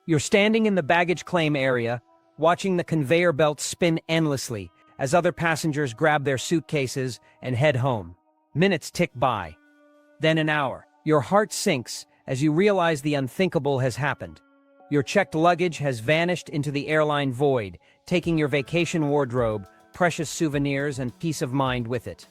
You're standing in the baggage claim area, watching the conveyor belt spin endlessly as other passengers grab their suitcases and head home. Minutes tick by. Then an hour. Your heart sinks as you realize the unthinkable has happened. Your checked luggage has vanished into the airline void, taking your vacation wardrobe, precious souvenirs, and peace of mind with it.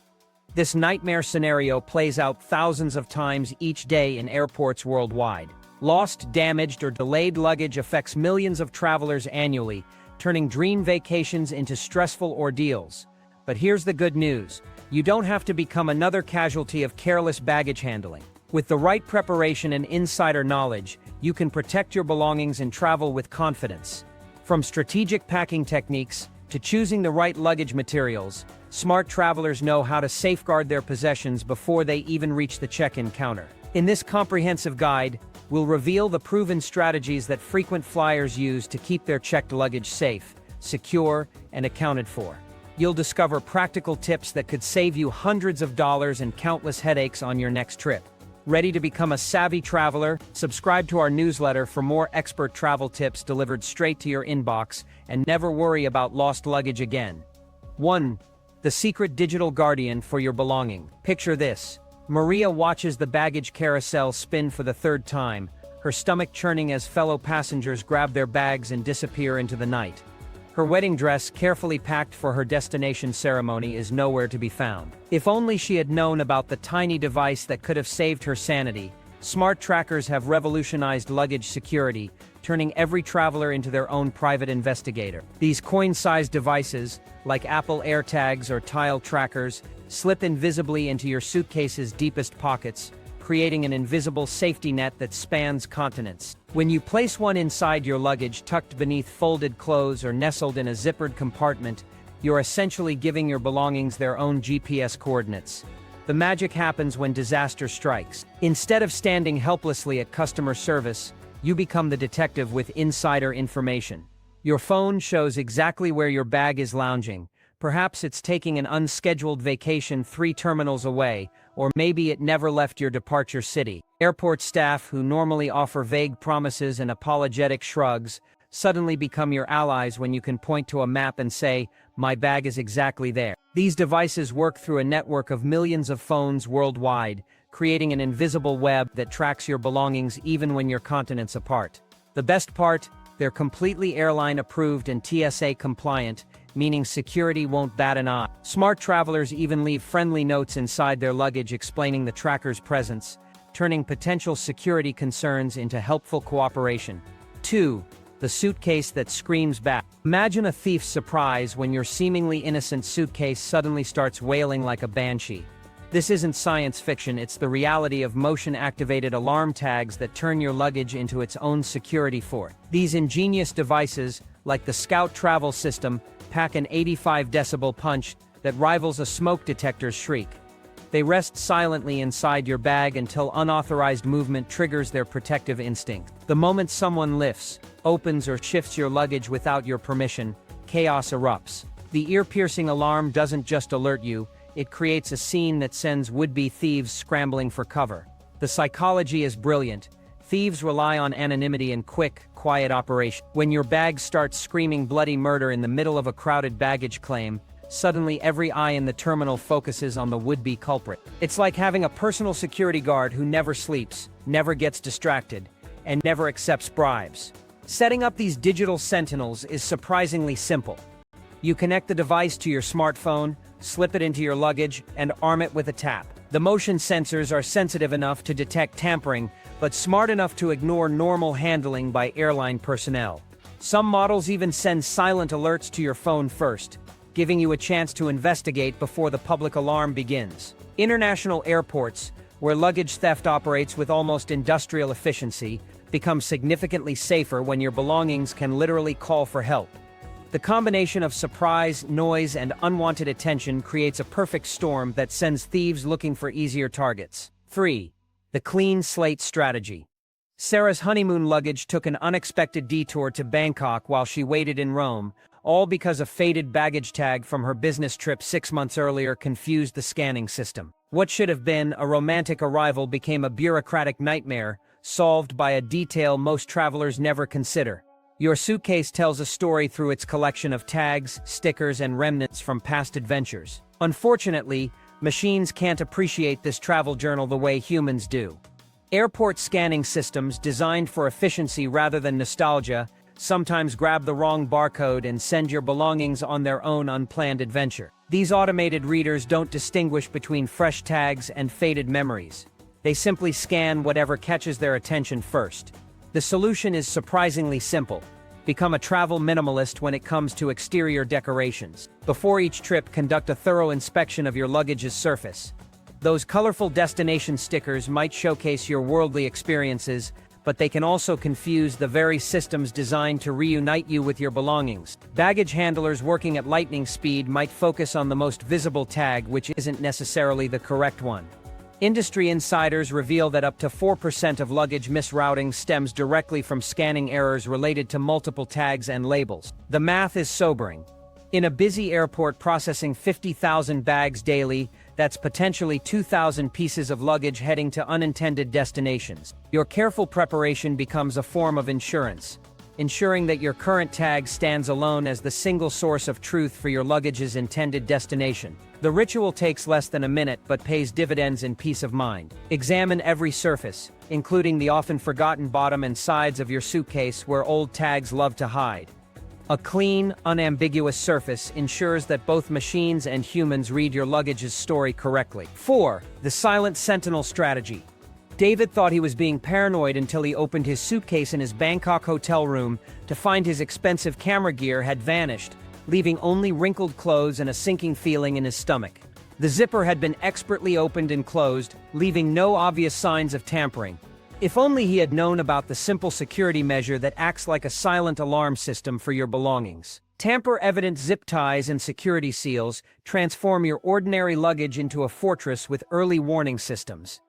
This nightmare scenario plays out thousands of times each day in airports worldwide. Lost, damaged, or delayed luggage affects millions of travelers annually, turning dream vacations into stressful ordeals. But here's the good news. You don't have to become another casualty of careless baggage handling. With the right preparation and insider knowledge, you can protect your belongings and travel with confidence. From strategic packing techniques to choosing the right luggage materials, smart travelers know how to safeguard their possessions before they even reach the check-in counter. In this comprehensive guide, we'll reveal the proven strategies that frequent flyers use to keep their checked luggage safe, secure, and accounted for. You'll discover practical tips that could save you hundreds of dollars and countless headaches on your next trip. Ready to become a savvy traveler? Subscribe to our newsletter for more expert travel tips delivered straight to your inbox, and never worry about lost luggage again. 1. The secret digital guardian for your belonging. Picture this. Maria watches the baggage carousel spin for the third time, her stomach churning as fellow passengers grab their bags and disappear into the night. Her wedding dress, carefully packed for her destination ceremony, is nowhere to be found. If only she had known about the tiny device that could have saved her sanity. Smart trackers have revolutionized luggage security, turning every traveler into their own private investigator. These coin-sized devices, like Apple AirTags or Tile trackers, slip invisibly into your suitcase's deepest pockets, creating an invisible safety net that spans continents. When you place one inside your luggage tucked beneath folded clothes or nestled in a zippered compartment, you're essentially giving your belongings their own GPS coordinates. The magic happens when disaster strikes. Instead of standing helplessly at customer service, you become the detective with insider information. Your phone shows exactly where your bag is lounging. Perhaps it's taking an unscheduled vacation 3 terminals away, or maybe it never left your departure city. Airport staff, who normally offer vague promises and apologetic shrugs, suddenly become your allies when you can point to a map and say, "My bag is exactly there." These devices work through a network of millions of phones worldwide, creating an invisible web that tracks your belongings even when you're continents apart. The best part? They're completely airline approved and TSA compliant, meaning security won't bat an eye. Smart travelers even leave friendly notes inside their luggage explaining the tracker's presence, turning potential security concerns into helpful cooperation. 2. The suitcase that screams back. Imagine a thief's surprise when your seemingly innocent suitcase suddenly starts wailing like a banshee. This isn't science fiction, it's the reality of motion-activated alarm tags that turn your luggage into its own security fort. These ingenious devices, like the Scout travel system, pack an 85 decibel punch that rivals a smoke detector's shriek. They rest silently inside your bag until unauthorized movement triggers their protective instinct. The moment someone lifts, opens, or shifts your luggage without your permission, chaos erupts. The ear-piercing alarm doesn't just alert you, it creates a scene that sends would-be thieves scrambling for cover. The psychology is brilliant. Thieves rely on anonymity and quick, quiet operation. When your bag starts screaming bloody murder in the middle of a crowded baggage claim, suddenly every eye in the terminal focuses on the would-be culprit. It's like having a personal security guard who never sleeps, never gets distracted, and never accepts bribes. Setting up these digital sentinels is surprisingly simple. You connect the device to your smartphone, slip it into your luggage, and arm it with a tap. The motion sensors are sensitive enough to detect tampering, but smart enough to ignore normal handling by airline personnel. Some models even send silent alerts to your phone first, giving you a chance to investigate before the public alarm begins. International airports, where luggage theft operates with almost industrial efficiency, become significantly safer when your belongings can literally call for help. The combination of surprise, noise, and unwanted attention creates a perfect storm that sends thieves looking for easier targets. 3. The clean slate strategy. Sarah's honeymoon luggage took an unexpected detour to Bangkok while she waited in Rome, all because a faded baggage tag from her business trip 6 months earlier confused the scanning system. What should have been a romantic arrival became a bureaucratic nightmare, solved by a detail most travelers never consider. Your suitcase tells a story through its collection of tags, stickers, and remnants from past adventures. Unfortunately, machines can't appreciate this travel journal the way humans do. Airport scanning systems designed for efficiency rather than nostalgia sometimes grab the wrong barcode and send your belongings on their own unplanned adventure. These automated readers don't distinguish between fresh tags and faded memories. They simply scan whatever catches their attention first. The solution is surprisingly simple. Become a travel minimalist when it comes to exterior decorations. Before each trip, conduct a thorough inspection of your luggage's surface. Those colorful destination stickers might showcase your worldly experiences, but they can also confuse the very systems designed to reunite you with your belongings. Baggage handlers working at lightning speed might focus on the most visible tag, which isn't necessarily the correct one. Industry insiders reveal that up to 4% of luggage misrouting stems directly from scanning errors related to multiple tags and labels. The math is sobering. In a busy airport processing 50,000 bags daily, that's potentially 2,000 pieces of luggage heading to unintended destinations. Your careful preparation becomes a form of insurance, ensuring that your current tag stands alone as the single source of truth for your luggage's intended destination. The ritual takes less than a minute but pays dividends in peace of mind. Examine every surface, including the often forgotten bottom and sides of your suitcase where old tags love to hide. A clean, unambiguous surface ensures that both machines and humans read your luggage's story correctly. 4. The silent sentinel strategy. David thought he was being paranoid until he opened his suitcase in his Bangkok hotel room to find his expensive camera gear had vanished, leaving only wrinkled clothes and a sinking feeling in his stomach. The zipper had been expertly opened and closed, leaving no obvious signs of tampering. If only he had known about the simple security measure that acts like a silent alarm system for your belongings. Tamper-evident zip ties and security seals transform your ordinary luggage into a fortress with early warning systems.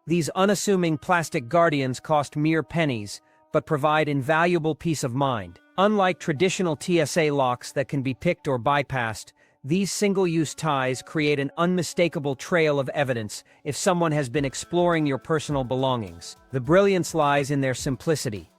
These unassuming plastic guardians cost mere pennies, but provide invaluable peace of mind. Unlike traditional TSA locks that can be picked or bypassed, these single-use ties create an unmistakable trail of evidence if someone has been exploring your personal belongings. The brilliance lies in their simplicity.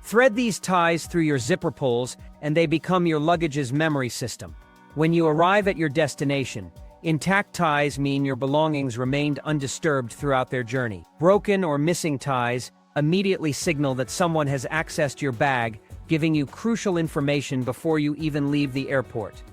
Thread these ties through your zipper pulls, and they become your luggage's memory system. When you arrive at your destination, intact ties mean your belongings remained undisturbed throughout their journey. Broken or missing ties immediately signal that someone has accessed your bag, giving you crucial information before you even leave the airport.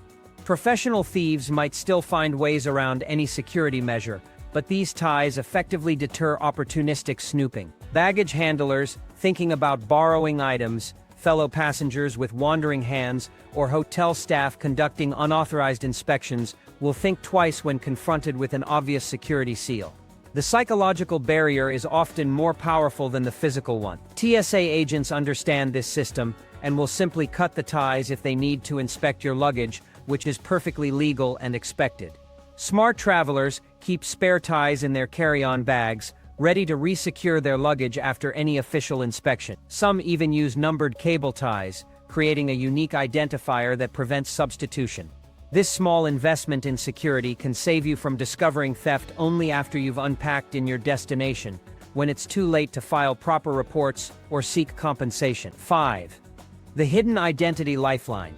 Professional thieves might still find ways around any security measure, but these ties effectively deter opportunistic snooping. Baggage handlers, thinking about borrowing items, fellow passengers with wandering hands, or hotel staff conducting unauthorized inspections will think twice when confronted with an obvious security seal. The psychological barrier is often more powerful than the physical one. TSA agents understand this system and will simply cut the ties if they need to inspect your luggage, which is perfectly legal and expected. Smart travelers keep spare ties in their carry-on bags, ready to resecure their luggage after any official inspection. Some even use numbered cable ties, creating a unique identifier that prevents substitution. This small investment in security can save you from discovering theft only after you've unpacked in your destination, when it's too late to file proper reports or seek compensation. 5. The hidden identity lifeline.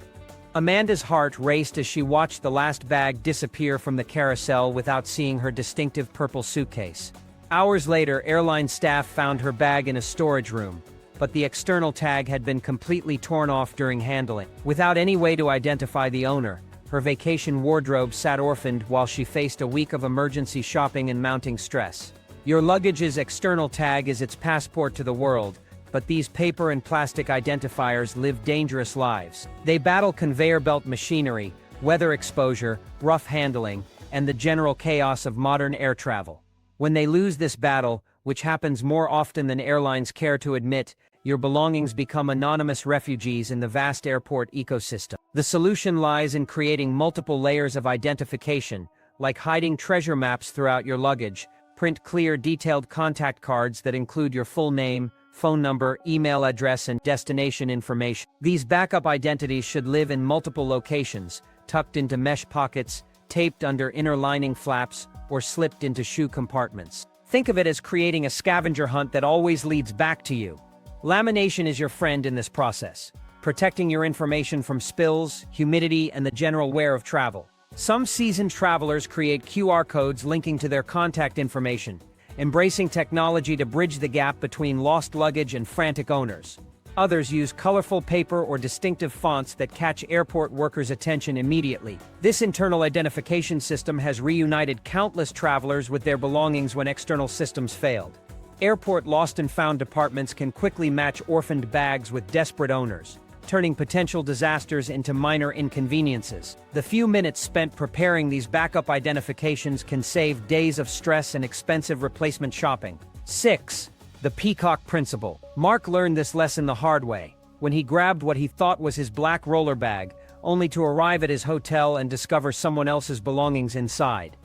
Amanda's heart raced as she watched the last bag disappear from the carousel without seeing her distinctive purple suitcase. Hours later, airline staff found her bag in a storage room, but the external tag had been completely torn off during handling. Without any way to identify the owner, her vacation wardrobe sat orphaned while she faced a week of emergency shopping and mounting stress. Your luggage's external tag is its passport to the world, but these paper and plastic identifiers live dangerous lives. They battle conveyor belt machinery, weather exposure, rough handling, and the general chaos of modern air travel. When they lose this battle, which happens more often than airlines care to admit, your belongings become anonymous refugees in the vast airport ecosystem. The solution lies in creating multiple layers of identification, like hiding treasure maps throughout your luggage. Print clear, detailed contact cards that include your full name, phone number, email address, and destination information. These backup identities should live in multiple locations, tucked into mesh pockets, taped under inner lining flaps, or slipped into shoe compartments. Think of it as creating a scavenger hunt that always leads back to you. Lamination is your friend in this process, protecting your information from spills, humidity, and the general wear of travel. Some seasoned travelers create QR codes linking to their contact information, embracing technology to bridge the gap between lost luggage and frantic owners. Others use colorful paper or distinctive fonts that catch airport workers' attention immediately. This internal identification system has reunited countless travelers with their belongings when external systems failed. Airport lost and found departments can quickly match orphaned bags with desperate owners, turning potential disasters into minor inconveniences. The few minutes spent preparing these backup identifications can save days of stress and expensive replacement shopping. 6. The Peacock Principle. Mark learned this lesson the hard way, when he grabbed what he thought was his black roller bag, only to arrive at his hotel and discover someone else's belongings inside.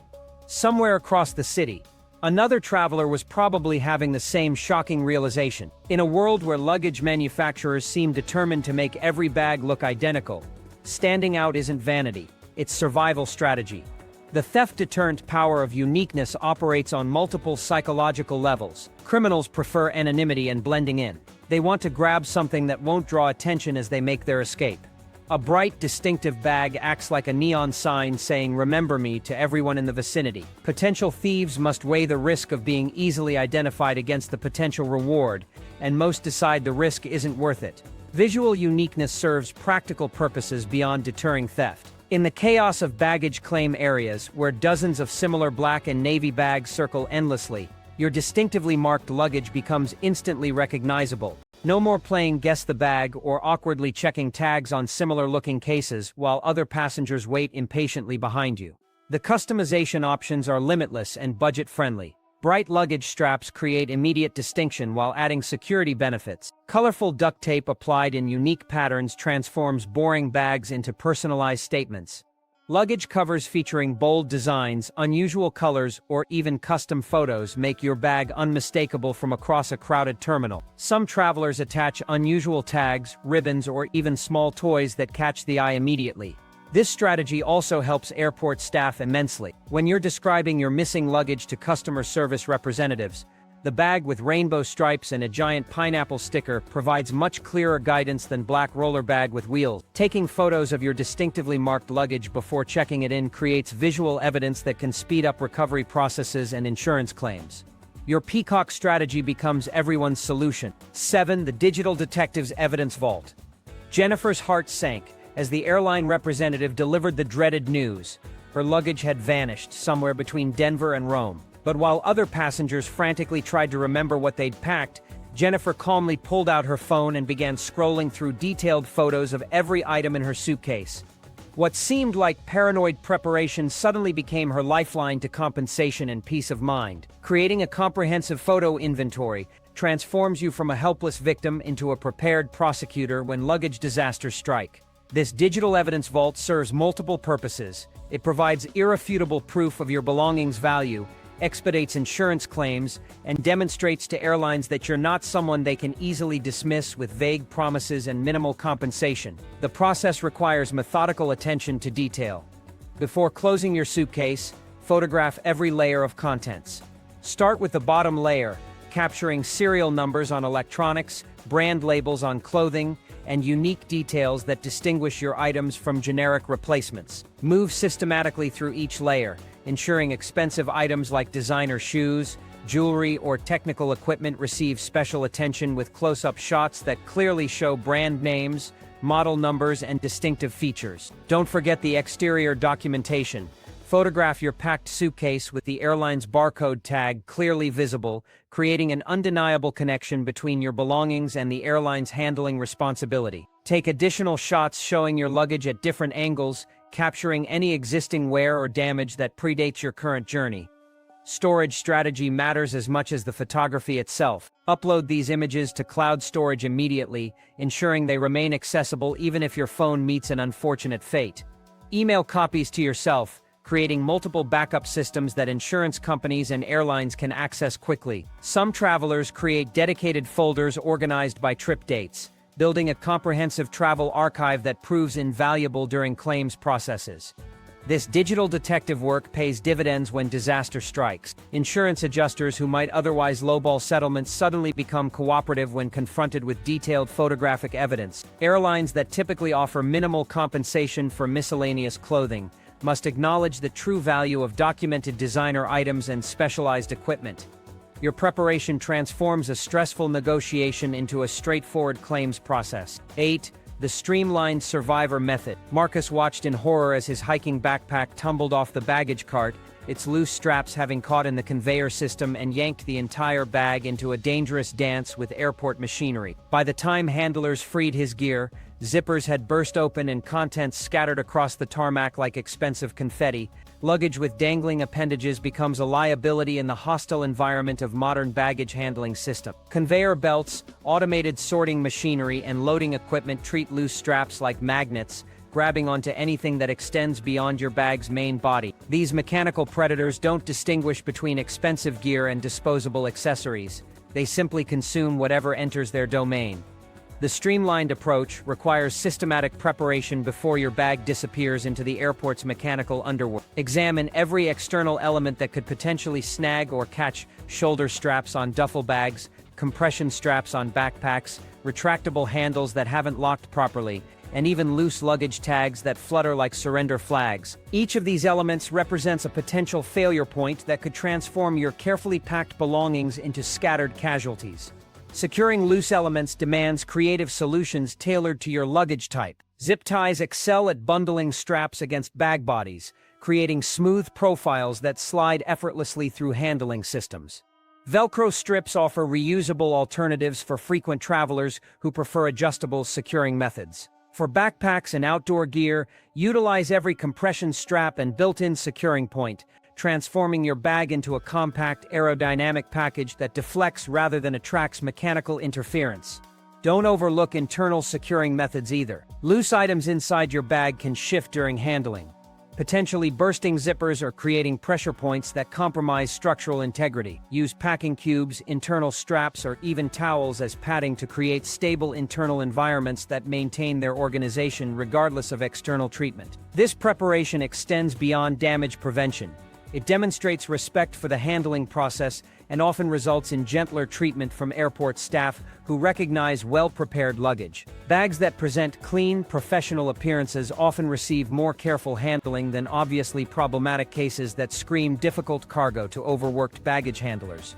Somewhere across the city, another traveler was probably having the same shocking realization. In a world where luggage manufacturers seem determined to make every bag look identical, standing out isn't vanity, it's survival strategy. The theft deterrent power of uniqueness operates on multiple psychological levels. Criminals prefer anonymity and blending in. They want to grab something that won't draw attention as they make their escape. A bright, distinctive bag acts like a neon sign saying "Remember me" to everyone in the vicinity. Potential thieves must weigh the risk of being easily identified against the potential reward, and most decide the risk isn't worth it. Visual uniqueness serves practical purposes beyond deterring theft. In the chaos of baggage claim areas, where dozens of similar black and navy bags circle endlessly, your distinctively marked luggage becomes instantly recognizable. No more playing guess the bag or awkwardly checking tags on similar-looking cases while other passengers wait impatiently behind you. The customization options are limitless and budget-friendly. Bright luggage straps create immediate distinction while adding security benefits. Colorful duct tape applied in unique patterns transforms boring bags into personalized statements. Luggage covers featuring bold designs, unusual colors, or even custom photos make your bag unmistakable from across a crowded terminal. Some travelers attach unusual tags, ribbons, or even small toys that catch the eye immediately. This strategy also helps airport staff immensely. When you're describing your missing luggage to customer service representatives, the bag with rainbow stripes and a giant pineapple sticker provides much clearer guidance than black roller bag with wheels. Taking photos of your distinctively marked luggage before checking it in creates visual evidence that can speed up recovery processes and insurance claims. Your Peacock strategy becomes everyone's solution. 7. The Digital Detective's Evidence Vault. Jennifer's heart sank as the airline representative delivered the dreaded news. Her luggage had vanished somewhere between Denver and Rome. But while other passengers frantically tried to remember what they'd packed, Jennifer calmly pulled out her phone and began scrolling through detailed photos of every item in her suitcase. What seemed like paranoid preparation suddenly became her lifeline to compensation and peace of mind. Creating a comprehensive photo inventory transforms you from a helpless victim into a prepared prosecutor when luggage disasters strike. This digital evidence vault serves multiple purposes. It provides irrefutable proof of your belongings' value, expedites insurance claims, and demonstrates to airlines that you're not someone they can easily dismiss with vague promises and minimal compensation. The process requires methodical attention to detail. Before closing your suitcase, photograph every layer of contents. Start with the bottom layer, capturing serial numbers on electronics, brand labels on clothing, and unique details that distinguish your items from generic replacements. Move systematically through each layer, ensuring expensive items like designer shoes, jewelry, or technical equipment receive special attention with close-up shots that clearly show brand names, model numbers, and distinctive features. Don't forget the exterior documentation. Photograph your packed suitcase with the airline's barcode tag clearly visible, creating an undeniable connection between your belongings and the airline's handling responsibility. Take additional shots showing your luggage at different angles, capturing any existing wear or damage that predates your current journey. Storage strategy matters as much as the photography itself. Upload these images to cloud storage immediately, ensuring they remain accessible even if your phone meets an unfortunate fate. Email copies to yourself, creating multiple backup systems that insurance companies and airlines can access quickly. Some travelers create dedicated folders organized by trip dates, building a comprehensive travel archive that proves invaluable during claims processes. This digital detective work pays dividends when disaster strikes. Insurance adjusters who might otherwise lowball settlements suddenly become cooperative when confronted with detailed photographic evidence. Airlines that typically offer minimal compensation for miscellaneous clothing must acknowledge the true value of documented designer items and specialized equipment. Your preparation transforms a stressful negotiation into a straightforward claims process. 8. The streamlined survivor method. Marcus watched in horror as his hiking backpack tumbled off the baggage cart, its loose straps having caught in the conveyor system and yanked the entire bag into a dangerous dance with airport machinery. By the time handlers freed his gear, zippers had burst open and contents scattered across the tarmac like expensive confetti. Luggage with dangling appendages becomes a liability in the hostile environment of modern baggage handling system. Conveyor belts, automated sorting machinery, and loading equipment treat loose straps like magnets, grabbing onto anything that extends beyond your bag's main body. These mechanical predators don't distinguish between expensive gear and disposable accessories. They simply consume whatever enters their domain. The streamlined approach requires systematic preparation before your bag disappears into the airport's mechanical underworld. Examine every external element that could potentially snag or catch: shoulder straps on duffel bags, compression straps on backpacks, retractable handles that haven't locked properly, and even loose luggage tags that flutter like surrender flags. Each of these elements represents a potential failure point that could transform your carefully packed belongings into scattered casualties. Securing loose elements demands creative solutions tailored to your luggage type. Zip ties excel at bundling straps against bag bodies, creating smooth profiles that slide effortlessly through handling systems. Velcro strips offer reusable alternatives for frequent travelers who prefer adjustable securing methods. For backpacks and outdoor gear, utilize every compression strap and built-in securing point, transforming your bag into a compact, aerodynamic package that deflects rather than attracts mechanical interference. Don't overlook internal securing methods either. Loose items inside your bag can shift during handling, potentially bursting zippers or creating pressure points that compromise structural integrity. Use packing cubes, internal straps, or even towels as padding to create stable internal environments that maintain their organization regardless of external treatment. This preparation extends beyond damage prevention. It demonstrates respect for the handling process and often results in gentler treatment from airport staff who recognize well-prepared luggage. Bags that present clean, professional appearances often receive more careful handling than obviously problematic cases that scream difficult cargo to overworked baggage handlers.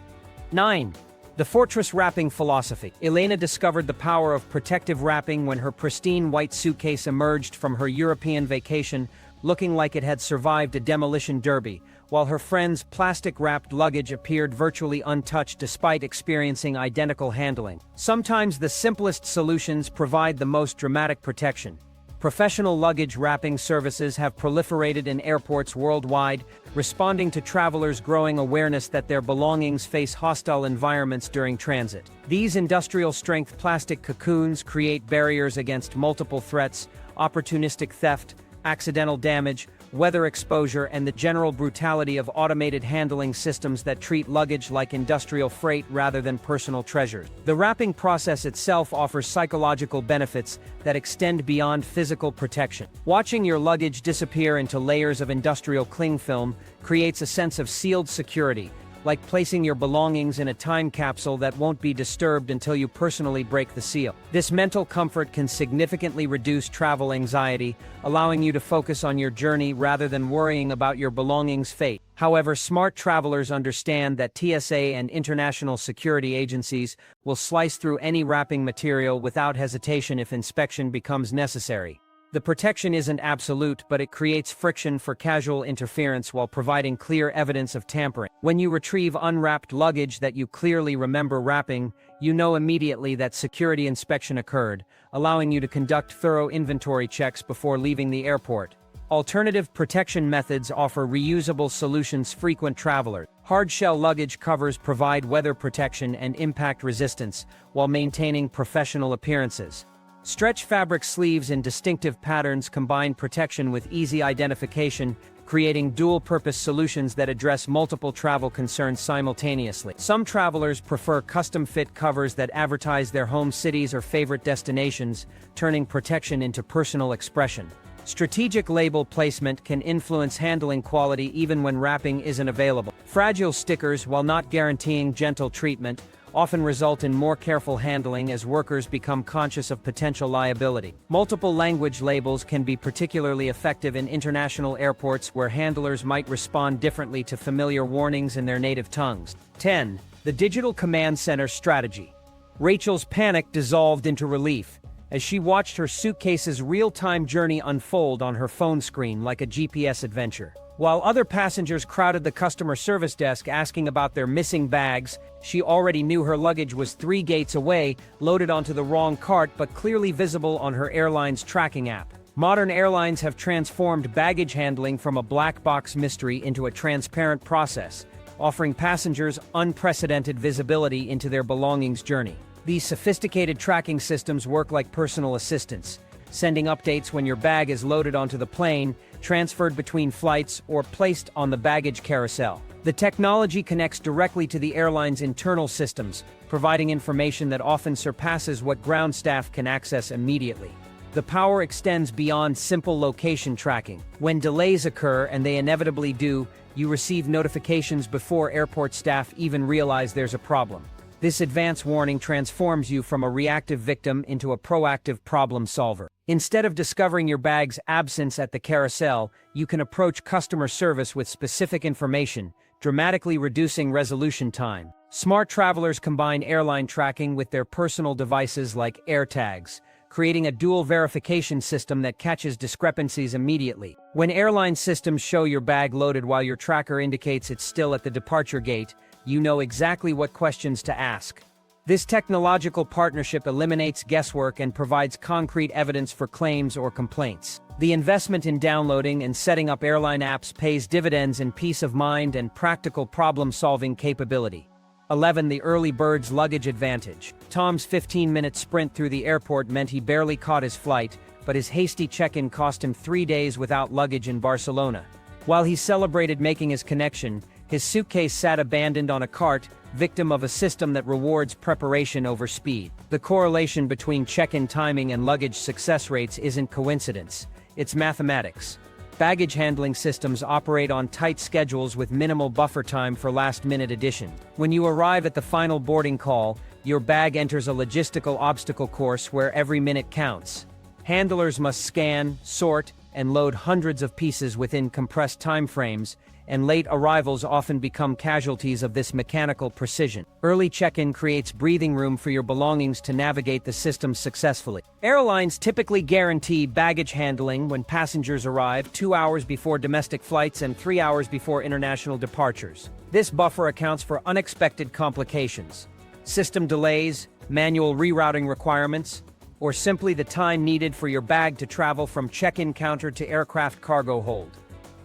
9. The fortress wrapping philosophy. Elena discovered the power of protective wrapping when her pristine white suitcase emerged from her European vacation looking like it had survived a demolition derby, while her friend's plastic-wrapped luggage appeared virtually untouched despite experiencing identical handling. Sometimes the simplest solutions provide the most dramatic protection. Professional luggage wrapping services have proliferated in airports worldwide, responding to travelers' growing awareness that their belongings face hostile environments during transit. These industrial-strength plastic cocoons create barriers against multiple threats: opportunistic theft, accidental damage, weather exposure, and the general brutality of automated handling systems that treat luggage like industrial freight rather than personal treasures. The wrapping process itself offers psychological benefits that extend beyond physical protection. Watching your luggage disappear into layers of industrial cling film creates a sense of sealed security, like placing your belongings in a time capsule that won't be disturbed until you personally break the seal. This mental comfort can significantly reduce travel anxiety, allowing you to focus on your journey rather than worrying about your belongings' fate. However, smart travelers understand that TSA and international security agencies will slice through any wrapping material without hesitation if inspection becomes necessary. The protection isn't absolute, but it creates friction for casual interference while providing clear evidence of tampering. When you retrieve unwrapped luggage that you clearly remember wrapping, you know immediately that security inspection occurred, allowing you to conduct thorough inventory checks before leaving the airport. Alternative protection methods offer reusable solutions for frequent travelers. Hard-shell luggage covers provide weather protection and impact resistance while maintaining professional appearances. Stretch fabric sleeves in distinctive patterns combine protection with easy identification, creating dual-purpose solutions that address multiple travel concerns simultaneously. Some travelers prefer custom-fit covers that advertise their home cities or favorite destinations, turning protection into personal expression. Strategic label placement can influence handling quality even when wrapping isn't available. Fragile stickers, while not guaranteeing gentle treatment, often result in more careful handling as workers become conscious of potential liability. Multiple language labels can be particularly effective in international airports where handlers might respond differently to familiar warnings in their native tongues. 10. The Digital Command Center Strategy. Rachel's panic dissolved into relief as she watched her suitcase's real-time journey unfold on her phone screen like a GPS adventure. While other passengers crowded the customer service desk asking about their missing bags, she already knew her luggage was 3 gates away, loaded onto the wrong cart but clearly visible on her airline's tracking app. Modern airlines have transformed baggage handling from a black box mystery into a transparent process, offering passengers unprecedented visibility into their belongings' journey. These sophisticated tracking systems work like personal assistants, sending updates when your bag is loaded onto the plane, transferred between flights, or placed on the baggage carousel. The technology connects directly to the airline's internal systems, providing information that often surpasses what ground staff can access immediately. The power extends beyond simple location tracking. When delays occur, and they inevitably do, you receive notifications before airport staff even realize there's a problem. This advance warning transforms you from a reactive victim into a proactive problem solver. Instead of discovering your bag's absence at the carousel, you can approach customer service with specific information, dramatically reducing resolution time. Smart travelers combine airline tracking with their personal devices like AirTags, creating a dual verification system that catches discrepancies immediately. When airline systems show your bag loaded while your tracker indicates it's still at the departure gate, you know exactly what questions to ask. This technological partnership eliminates guesswork and provides concrete evidence for claims or complaints. The investment in downloading and setting up airline apps pays dividends in peace of mind and practical problem-solving capability. 11. The early bird's luggage advantage. Tom's 15-minute sprint through the airport meant he barely caught his flight, but his hasty check-in cost him 3 days without luggage in Barcelona. While he celebrated making his connection, his suitcase sat abandoned on a cart, victim of a system that rewards preparation over speed. The correlation between check-in timing and luggage success rates isn't coincidence, it's mathematics. Baggage handling systems operate on tight schedules with minimal buffer time for last-minute addition. When you arrive at the final boarding call, your bag enters a logistical obstacle course where every minute counts. Handlers must scan, sort, and load hundreds of pieces within compressed timeframes, and late arrivals often become casualties of this mechanical precision. Early check-in creates breathing room for your belongings to navigate the system successfully. Airlines typically guarantee baggage handling when passengers arrive 2 hours before domestic flights and 3 hours before international departures. This buffer accounts for unexpected complications, system delays, manual rerouting requirements, or simply the time needed for your bag to travel from check-in counter to aircraft cargo hold.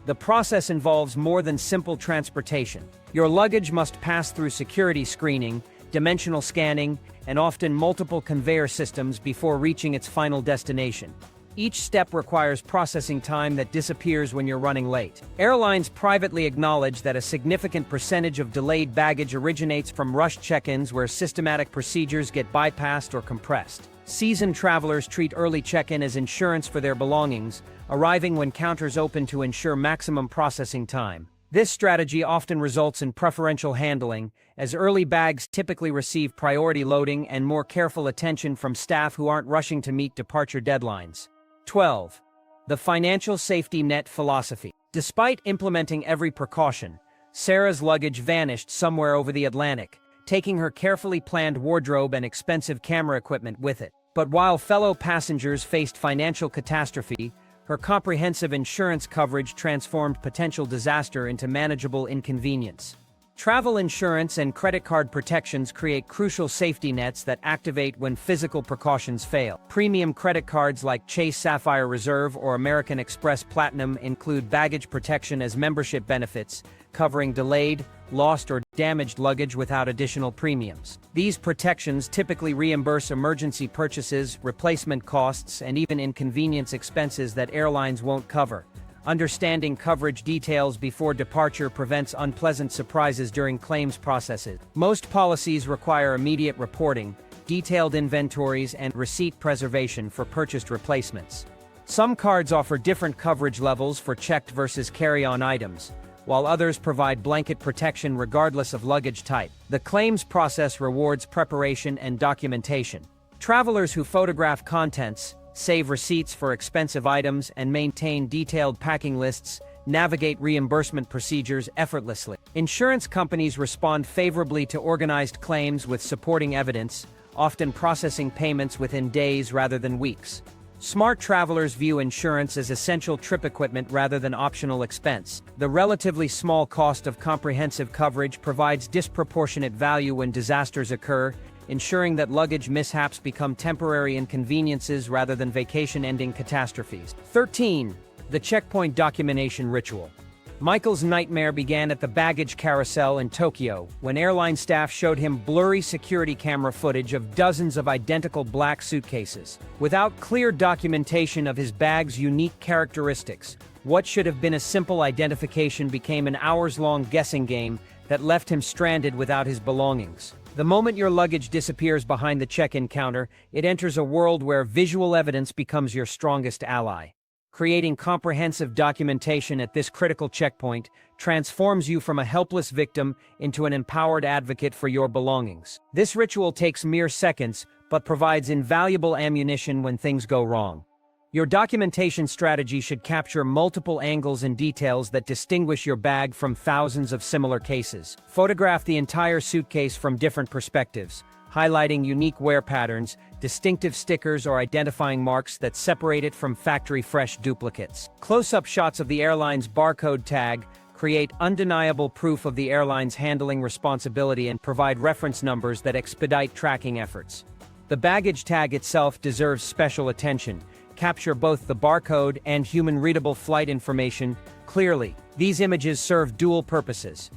The process involves more than simple transportation. Your luggage must pass through security screening, dimensional scanning, and often multiple conveyor systems before reaching its final destination. Each step requires processing time that disappears when you're running late. Airlines privately acknowledge that a significant percentage of delayed baggage originates from rushed check-ins where systematic procedures get bypassed or compressed. Seasoned travelers treat early check-in as insurance for their belongings, arriving when counters open to ensure maximum processing time. This strategy often results in preferential handling, as early bags typically receive priority loading and more careful attention from staff who aren't rushing to meet departure deadlines. 12. The financial safety net philosophy. Despite implementing every precaution, Sarah's luggage vanished somewhere over the Atlantic, taking her carefully planned wardrobe and expensive camera equipment with it. But while fellow passengers faced financial catastrophe, her comprehensive insurance coverage transformed potential disaster into manageable inconvenience. Travel insurance and credit card protections create crucial safety nets that activate when physical precautions fail. Premium credit cards like Chase Sapphire Reserve or American Express Platinum include baggage protection as membership benefits, covering delayed, lost, or damaged luggage without additional premiums. These protections typically reimburse emergency purchases, replacement costs, and even inconvenience expenses that airlines won't cover. Understanding coverage details before departure prevents unpleasant surprises during claims processes. Most policies require immediate reporting, detailed inventories, and receipt preservation for purchased replacements. Some cards offer different coverage levels for checked versus carry-on items, while others provide blanket protection regardless of luggage type. The claims process rewards preparation and documentation. Travelers who photograph contents, save receipts for expensive items, and maintain detailed packing lists navigate reimbursement procedures effortlessly. Insurance companies respond favorably to organized claims with supporting evidence, often processing payments within days rather than weeks. Smart travelers view insurance as essential trip equipment rather than optional expense. The relatively small cost of comprehensive coverage provides disproportionate value when disasters occur, ensuring that luggage mishaps become temporary inconveniences rather than vacation-ending catastrophes. 13. The checkpoint documentation ritual. Michael's nightmare began at the baggage carousel in Tokyo, when airline staff showed him blurry security camera footage of dozens of identical black suitcases. Without clear documentation of his bag's unique characteristics, what should have been a simple identification became an hours-long guessing game that left him stranded without his belongings. The moment your luggage disappears behind the check-in counter, it enters a world where visual evidence becomes your strongest ally. Creating comprehensive documentation at this critical checkpoint transforms you from a helpless victim into an empowered advocate for your belongings. This ritual takes mere seconds, but provides invaluable ammunition when things go wrong. Your documentation strategy should capture multiple angles and details that distinguish your bag from thousands of similar cases. Photograph the entire suitcase from different perspectives, highlighting unique wear patterns, distinctive stickers or identifying marks that separate it from factory-fresh duplicates. Close-up shots of the airline's barcode tag create undeniable proof of the airline's handling responsibility and provide reference numbers that expedite tracking efforts. The baggage tag itself deserves special attention. Capture both the barcode and human-readable flight information clearly. These images serve dual purposes.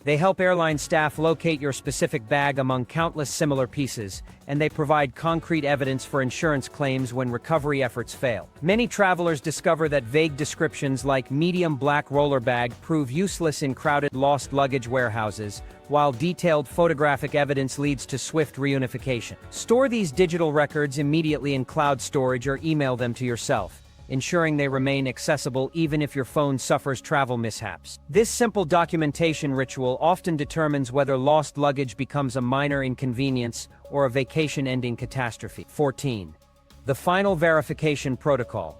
They help airline staff locate your specific bag among countless similar pieces, and they provide concrete evidence for insurance claims when recovery efforts fail. Many travelers discover that vague descriptions like medium black roller bag prove useless in crowded lost luggage warehouses, while detailed photographic evidence leads to swift reunification. Store these digital records immediately in cloud storage or email them to yourself, ensuring they remain accessible even if your phone suffers travel mishaps. This simple documentation ritual often determines whether lost luggage becomes a minor inconvenience or a vacation-ending catastrophe. 14. The final verification protocol.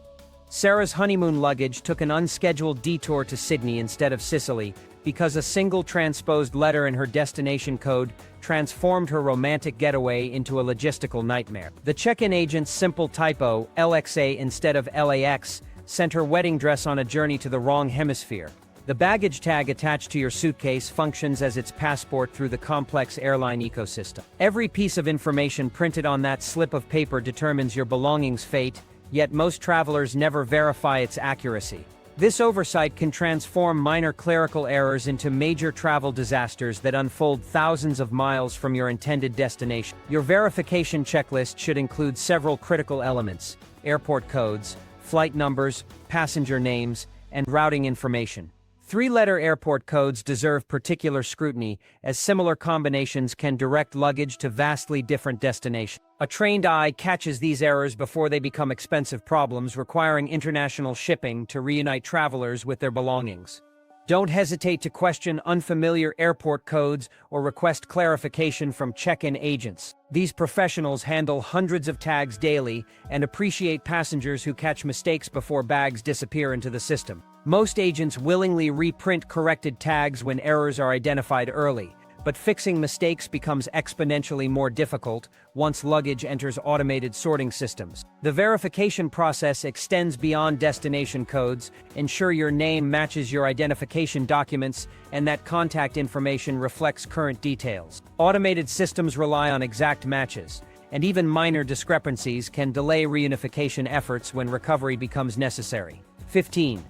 Sarah's honeymoon luggage took an unscheduled detour to Sydney instead of Sicily because a single transposed letter in her destination code transformed her romantic getaway into a logistical nightmare. The check-in agent's simple typo, LXA instead of LAX, sent her wedding dress on a journey to the wrong hemisphere. The baggage tag attached to your suitcase functions as its passport through the complex airline ecosystem. Every piece of information printed on that slip of paper determines your belongings' fate, yet most travelers never verify its accuracy. This oversight can transform minor clerical errors into major travel disasters that unfold thousands of miles from your intended destination. Your verification checklist should include several critical elements: airport codes, flight numbers, passenger names, and routing information. Three-letter airport codes deserve particular scrutiny, as similar combinations can direct luggage to vastly different destinations. A trained eye catches these errors before they become expensive problems, requiring international shipping to reunite travelers with their belongings. Don't hesitate to question unfamiliar airport codes or request clarification from check-in agents. These professionals handle hundreds of tags daily and appreciate passengers who catch mistakes before bags disappear into the system. Most agents willingly reprint corrected tags when errors are identified early, but fixing mistakes becomes exponentially more difficult once luggage enters automated sorting systems. The verification process extends beyond destination codes. Ensure your name matches your identification documents and that contact information reflects current details. Automated systems rely on exact matches, and even minor discrepancies can delay reunification efforts when recovery becomes necessary. 15.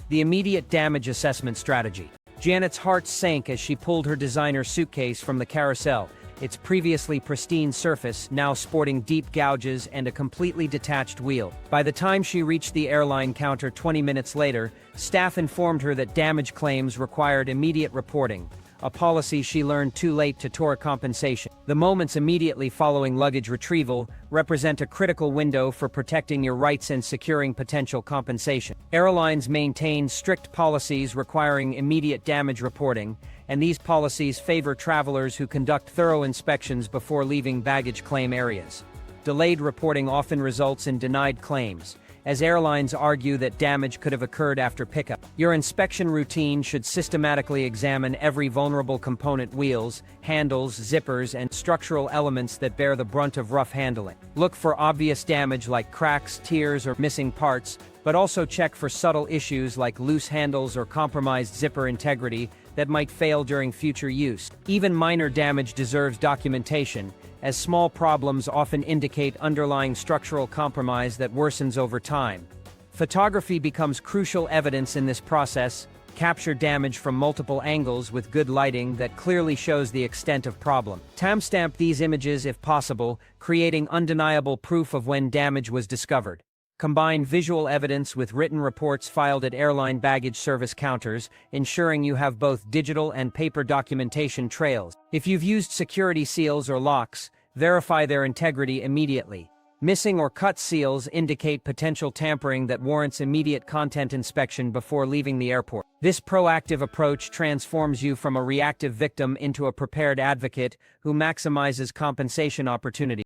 The immediate damage assessment strategy. Janet's heart sank as she pulled her designer suitcase from the carousel, its previously pristine surface now sporting deep gouges and a completely detached wheel. By the time she reached the airline counter 20 minutes later, staff informed her that damage claims required immediate reporting, a policy she learned too late to tour compensation. The moments immediately following luggage retrieval represent a critical window for protecting your rights and securing potential compensation. Airlines maintain strict policies requiring immediate damage reporting, and these policies favor travelers who conduct thorough inspections before leaving baggage claim areas. Delayed reporting often results in denied claims, as airlines argue that damage could have occurred after pickup. Your inspection routine should systematically examine every vulnerable component: wheels, handles, zippers, and structural elements that bear the brunt of rough handling. Look for obvious damage like cracks, tears, or missing parts, but also check for subtle issues like loose handles or compromised zipper integrity that might fail during future use. Even minor damage deserves documentation, as small problems often indicate underlying structural compromise that worsens over time. Photography becomes crucial evidence in this process. Capture damage from multiple angles with good lighting that clearly shows the extent of problem. Timestamp these images if possible, creating undeniable proof of when damage was discovered. Combine visual evidence with written reports filed at airline baggage service counters, ensuring you have both digital and paper documentation trails. If you've used security seals or locks, verify their integrity immediately. Missing or cut seals indicate potential tampering that warrants immediate content inspection before leaving the airport. This proactive approach transforms you from a reactive victim into a prepared advocate who maximizes compensation opportunities.